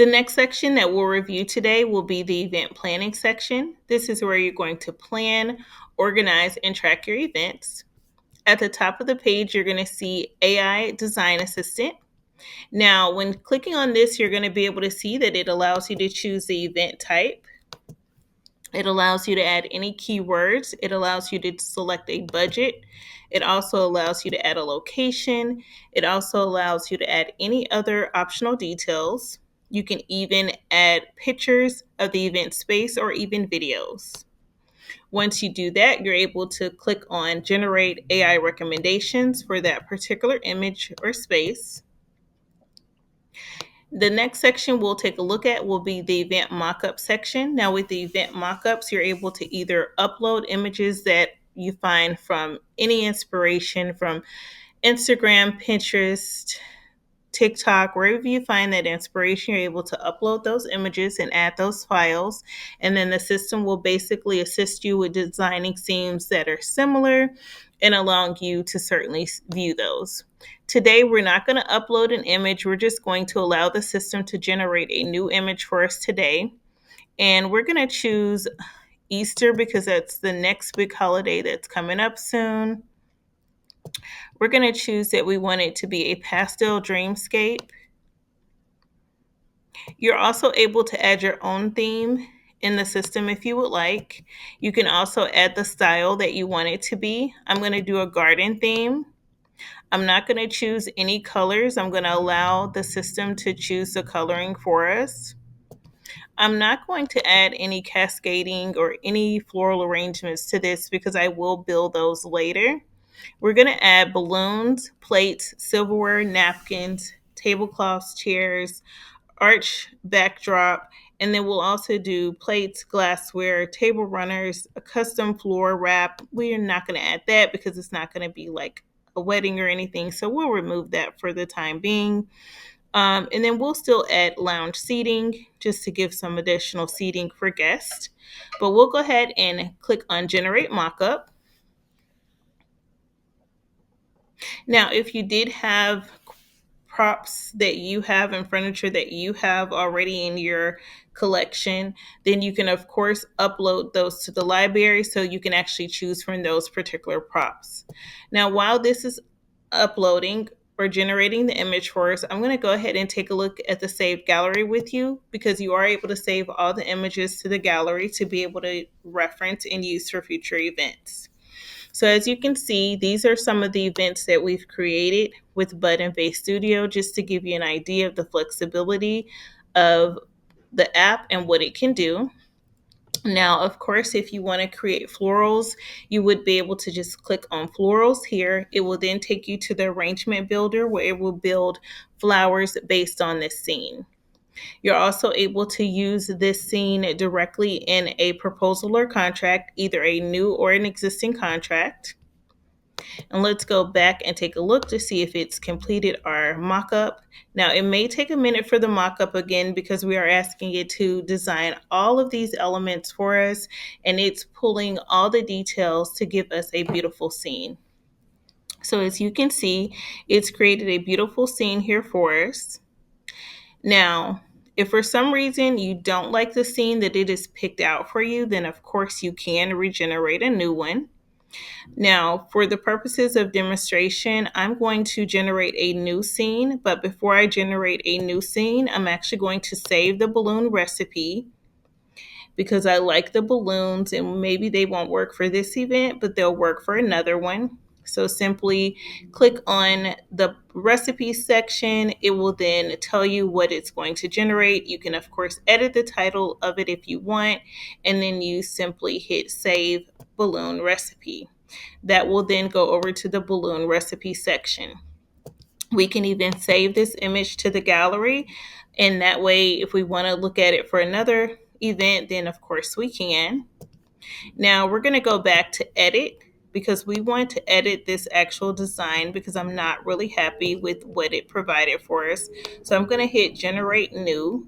The next section that we'll review today will be the event planning section. This is where you're going to plan, organize, and track your events. At the top of the page, you're going to see AI Design Assistant. Now, when clicking on this, you're going to be able to see that it allows you to choose the event type. It allows you to add any keywords. It allows you to select a budget. It also allows you to add a location. It also allows you to add any other optional details. You can even add pictures of the event space or even videos. Once you do that, you're able to click on Generate AI recommendations for that particular image or space. The next section we'll take a look at will be the event mockup section. Now, with the event mockups, you're able to either upload images that you find from any inspiration from Instagram, Pinterest, TikTok, wherever you find that inspiration, you're able to upload those images and add those files. And then the system will basically assist you with designing scenes that are similar and allowing you to certainly view those. Today, we're not going to upload an image. We're just going to allow the system to generate a new image for us today. And we're going to choose Easter because that's the next big holiday that's coming up soon. We're going to choose that we want it to be a pastel dreamscape. You're also able to add your own theme in the system if you would like. You can also add the style that you want it to be. I'm going to do a garden theme. I'm not going to choose any colors. I'm going to allow the system to choose the coloring for us. I'm not going to add any cascading or any floral arrangements to this because I will build those later. We're going to add balloons, plates, silverware, napkins, tablecloths, chairs, arch backdrop, and then we'll also do plates, glassware, table runners, a custom floor wrap. We are not going to add that because it's not going to be like a wedding or anything, so we'll remove that for the time being. And then we'll still add lounge seating just to give some additional seating for guests. But we'll go ahead and click on Generate Mockup. Now, if you did have props that you have and furniture that you have already in your collection, then you can, of course, upload those to the library so you can actually choose from those particular props. Now, while this is uploading or generating the image for us, I'm going to go ahead and take a look at the saved gallery with you because you are able to save all the images to the gallery to be able to reference and use for future events. So as you can see, these are some of the events that we've created with Bud and Vase Studio, just to give you an idea of the flexibility of the app and what it can do. Now, of course, if you want to create florals, you would be able to just click on florals here. It will then take you to the arrangement builder where it will build flowers based on this scene. You're also able to use this scene directly in a proposal or contract, either a new or an existing contract. And let's go back and take a look to see if it's completed our mockup. Now, it may take a minute for the mockup again because we are asking it to design all of these elements for us, and it's pulling all the details to give us a beautiful scene. So as you can see, it's created a beautiful scene here for us. Now, if for some reason you don't like the scene that it is picked out for you, then of course you can regenerate a new one. Now, for the purposes of demonstration, I'm going to generate a new scene, but before I generate a new scene, I'm actually going to save the balloon recipe because I like the balloons and maybe they won't work for this event, but they'll work for another one. So simply click on the recipe section. It will then tell you what it's going to generate. You can, of course, edit the title of it if you want, and then you simply hit Save Balloon Recipe. That will then go over to the balloon recipe section. We can even save this image to the gallery, and that way, if we want to look at it for another event, then of course we can. Now we're going to go back to edit because we want to edit this actual design because I'm not really happy with what it provided for us. So I'm going to hit generate new.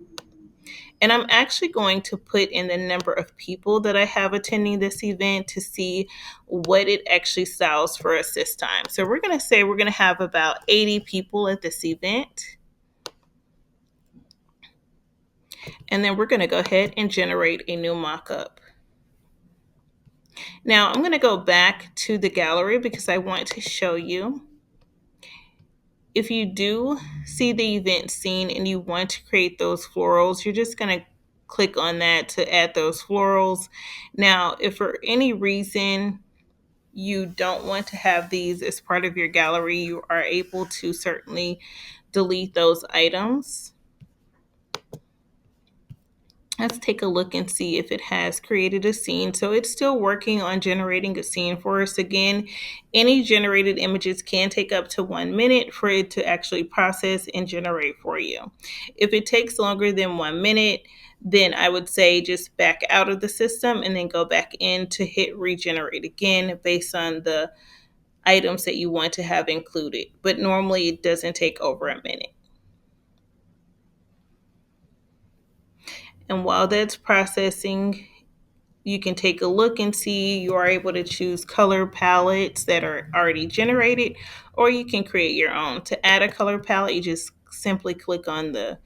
And I'm actually going to put in the number of people that I have attending this event to see what it actually styles for us this time. So we're going to say we're going to have about 80 people at this event. And then we're going to go ahead and generate a new mockup. Now I'm going to go back to the gallery because I want to show you. If you do see the event scene and you want to create those florals, you're just going to click on that to add those florals. Now, if for any reason you don't want to have these as part of your gallery, you are able to certainly delete those items. Let's take a look and see if it has created a scene. So it's still working on generating a scene for us. Again, any generated images can take up to 1 minute for it to actually process and generate for you. If it takes longer than 1 minute, then I would say just back out of the system and then go back in to hit regenerate again based on the items that you want to have included. But normally it doesn't take over a minute. And while that's processing, you can take a look and see you are able to choose color palettes that are already generated, or you can create your own. To add a color palette, you just simply click on the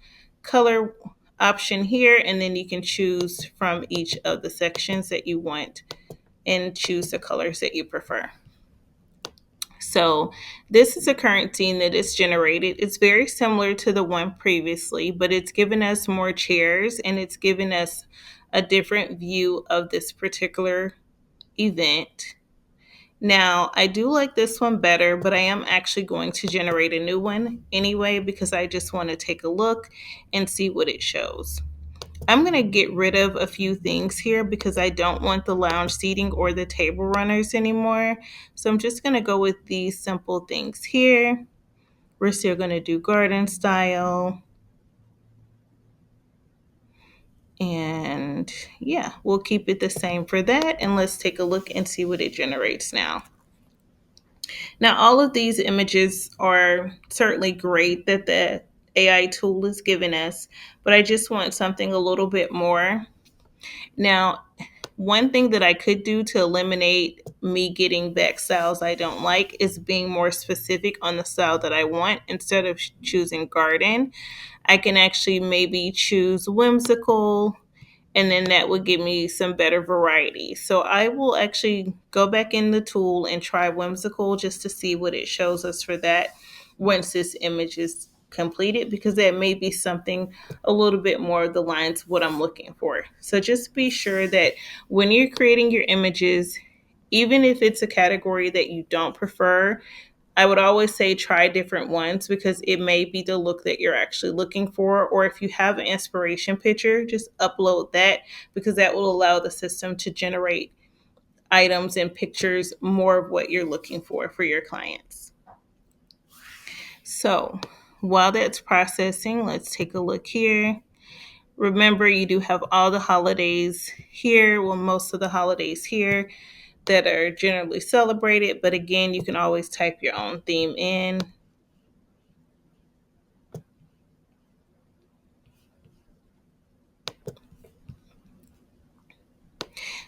color option here, and then you can choose from each of the sections that you want and choose the colors that you prefer. So this is a current scene that is generated. It's very similar to the one previously, but it's given us more chairs and it's given us a different view of this particular event. Now, I do like this one better, but I am actually going to generate a new one anyway because I just want to take a look and see what it shows. I'm going to get rid of a few things here because I don't want the lounge seating or the table runners anymore. So I'm just going to go with these simple things here. We're still going to do garden style. And yeah, we'll keep it the same for that. And let's take a look and see what it generates now. Now, all of these images are certainly great that the AI tool is giving us, but I just want something a little bit more. Now, one thing that I could do to eliminate me getting back styles I don't like is being more specific on the style that I want. Instead of choosing garden, I can actually maybe choose whimsical, and then that would give me some better variety. So I will actually go back in the tool and try whimsical just to see what it shows us for that once this image is completed, because that may be something a little bit more of the lines what I'm looking for. So just be sure that when you're creating your images, even if it's a category that you don't prefer, I would always say try different ones because it may be the look that you're actually looking for. Or if you have an inspiration picture, just upload that because that will allow the system to generate items and pictures more of what you're looking for your clients. So while that's processing, let's take a look here. Remember, you do have all the holidays here, well, most of the holidays here that are generally celebrated. But again, you can always type your own theme in.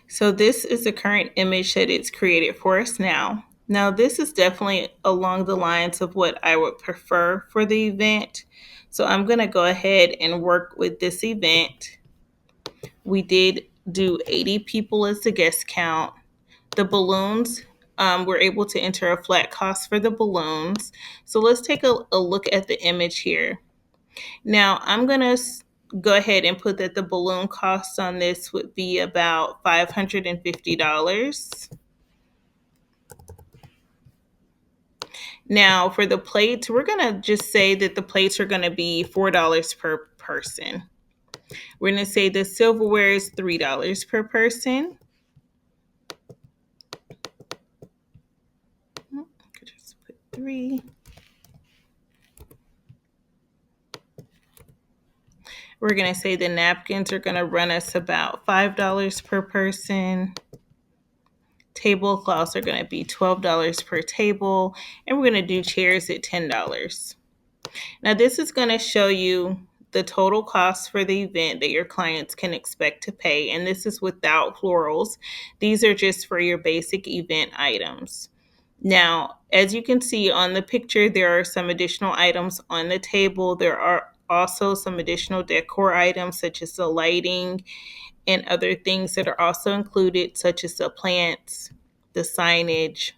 So this is the current image that it's created for us now. Now this is definitely along the lines of what I would prefer for the event. So I'm going to go ahead and work with this event. We did do 80 people as the guest count. The balloons, we're able to enter a flat cost for the balloons. So let's take a look at the image here. Now I'm going to go ahead and put that the balloon cost on this would be about $550. Now for the plates, we're going to just say that the plates are going to be $4 per person. We're going to say the silverware is $3 per person. Just put 3. We're going to say the napkins are going to run us about $5 per person. Tablecloths are going to be $12 per table. And we're going to do chairs at $10. Now this is going to show you the total cost for the event that your clients can expect to pay. And this is without florals. These are just for your basic event items. Now, as you can see on the picture, there are some additional items on the table. There are also some additional decor items such as the lighting and other things that are also included, such as the plants, the signage.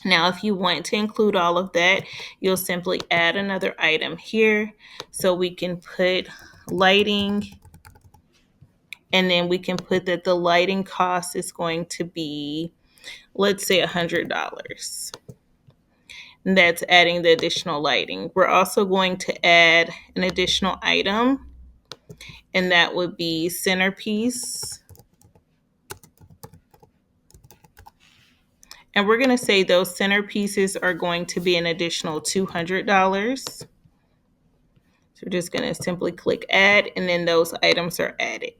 Now, if you want to include all of that, you'll simply add another item here. So we can put lighting, and then we can put that the lighting cost is going to be, let's say, $100. And that's adding the additional lighting. We're also going to add an additional item, and that would be centerpiece. And we're going to say those centerpieces are going to be an additional $200. So we're just going to simply click add, and then those items are added.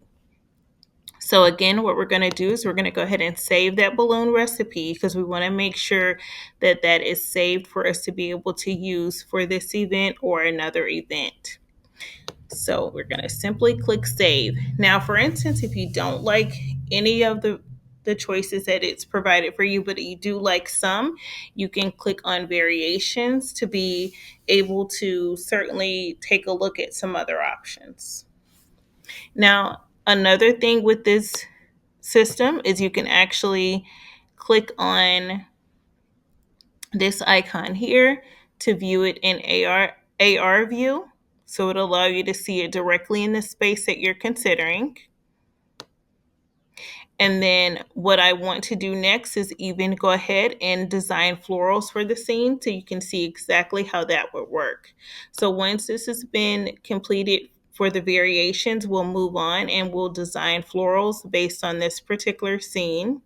So again, what we're going to do is we're going to go ahead and save that balloon recipe because we want to make sure that that is saved for us to be able to use for this event or another event. So we're going to simply click save. Now, for instance, if you don't like any of the choices that it's provided for you, but you do like some, you can click on variations to be able to certainly take a look at some other options. Now, another thing with this system is you can actually click on this icon here to view it in AR view. So it'll allow you to see it directly in the space that you're considering. And then what I want to do next is even go ahead and design florals for the scene so you can see exactly how that would work. So once this has been completed for the variations, we'll move on and we'll design florals based on this particular scene.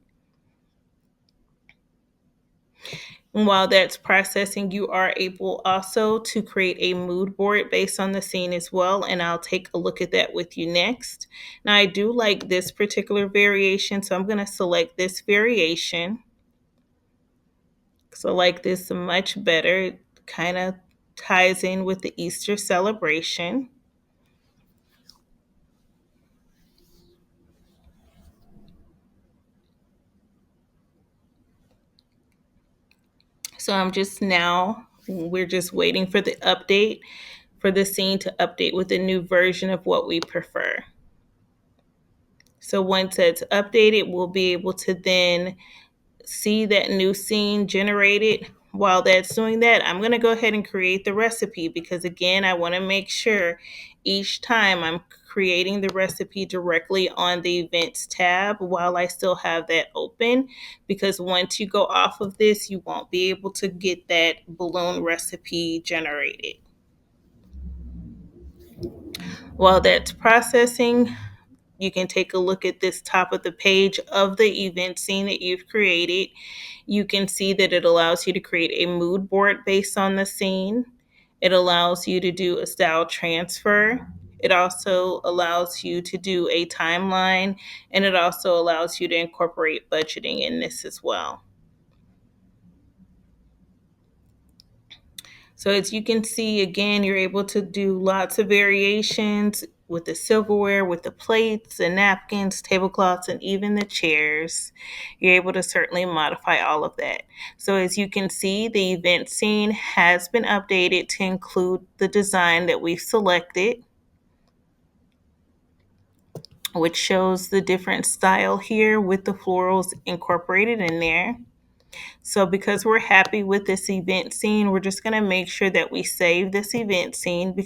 And while that's processing, you are able also to create a mood board based on the scene as well. And I'll take a look at that with you next. Now, I do like this particular variation, so I'm going to select this variation. So I like this much better. It kind of ties in with the Easter celebration. So we're just waiting for the update for the scene to update with a new version of what we prefer. So once it's updated, we'll be able to then see that new scene generated. While that's doing that, I'm going to go ahead and create the recipe because, again, I want to make sure each time I'm creating the recipe directly on the events tab while I still have that open, because once you go off of this, you won't be able to get that balloon recipe generated. While that's processing, you can take a look at this top of the page of the event scene that you've created. You can see that it allows you to create a mood board based on the scene. It allows you to do a style transfer. It also allows you to do a timeline, and it also allows you to incorporate budgeting in this as well. So as you can see, again, you're able to do lots of variations with the silverware, with the plates and napkins, tablecloths, and even the chairs. You're able to certainly modify all of that. So as you can see, the event scene has been updated to include the design that we've selected, which shows the different style here with the florals incorporated in there. So because we're happy with this event scene, we're just going to make sure that we save this event scene